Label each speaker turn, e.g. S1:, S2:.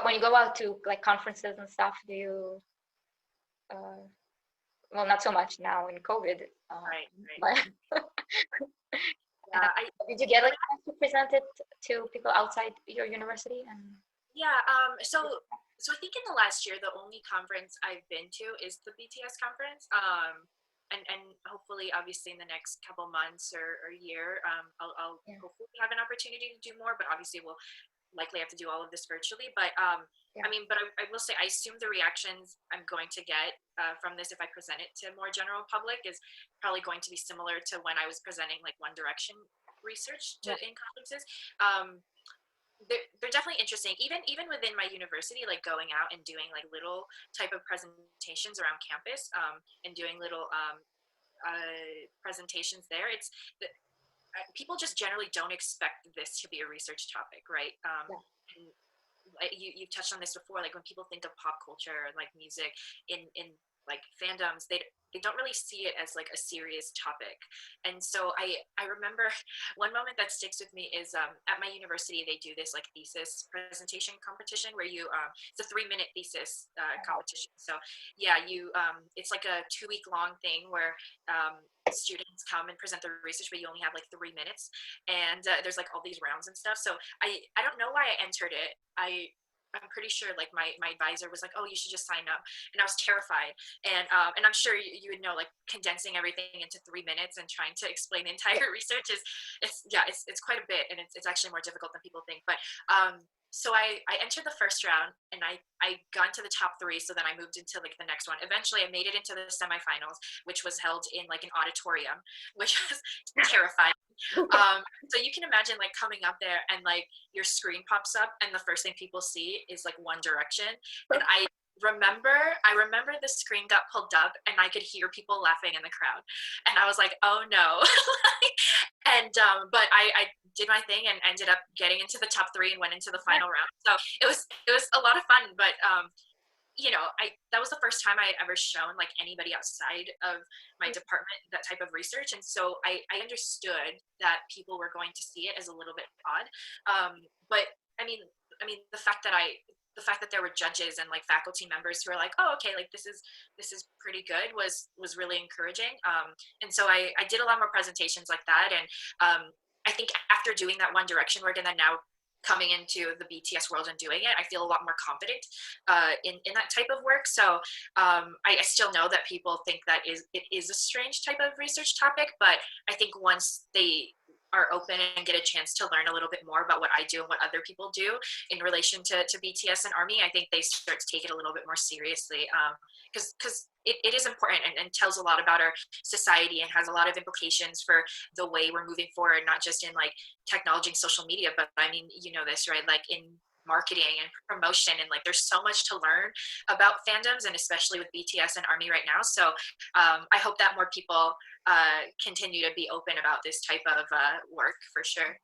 S1: when you go out to like conferences and stuff, do you well, not so much now in COVID,
S2: Right.
S1: but
S2: Yeah,
S1: did you get like a chance to present it to people outside your university? And
S2: yeah. So I think in the last year, the only conference I've been to is the BTS conference. And hopefully, obviously, in the next couple months or year, I'll
S1: yeah,
S2: hopefully have an opportunity to do more. But obviously, we'll likely have to do all of this virtually. But
S1: yeah,
S2: I mean, but I will say, I assume the reactions I'm going to get from this, if I present it to more general public, is probably going to be similar to when I was presenting like One Direction research
S1: yeah,
S2: in conferences. Um, they're definitely interesting, even within my university, like going out and doing like little type of presentations around campus, and doing little presentations there. It's the, people just generally don't expect this to be a research topic, right?
S1: yeah,
S2: And you've touched on this before, like when people think of pop culture and like music in like fandoms, they don't really see it as like a serious topic. And so I remember one moment that sticks with me is at my university they do this like thesis presentation competition where you it's a 3-minute thesis competition. So yeah, you it's like a 2-week long thing where students come and present their research, but you only have like 3 minutes, and there's like all these rounds and stuff. So I don't know why I entered it. I'm pretty sure like my advisor was like, oh, you should just sign up, and I was terrified. And I'm sure you would know, like condensing everything into 3 minutes and trying to explain the entire research is it's quite a bit, and it's actually more difficult than people think. But so I entered the first round, and I got into the top 3. So then I moved into like the next one. Eventually I made it into the semifinals, which was held in like an auditorium, which was terrifying. So you can imagine like coming up there and like your screen pops up and the first thing people see is like One Direction. And I remember the screen got pulled up and I could hear people laughing in the crowd, and I was like, oh no. And but I did my thing and ended up getting into the top 3 and went into the final round. So it was a lot of fun. But you know, that was the first time I had ever shown like anybody outside of my department that type of research, and so I understood that people were going to see it as a little bit odd. But I mean, the fact that there were judges and like faculty members who were like, oh, okay, like this is pretty good, was really encouraging. And so I did a lot more presentations like that, and I think after doing that One Direction work and then now coming into the BTS world and doing it, I feel a lot more confident in that type of work. So I still know that people think that it is a strange type of research topic, but I think once they are open and get a chance to learn a little bit more about what I do and what other people do in relation to BTS and ARMY, I think they start to take it a little bit more seriously, because it is important and tells a lot about our society and has a lot of implications for the way we're moving forward, not just in like technology and social media, but I mean, you know this, right? Like in marketing and promotion, and like there's so much to learn about fandoms, and especially with BTS and ARMY right now. So I hope that more people continue to be open about this type of work for sure.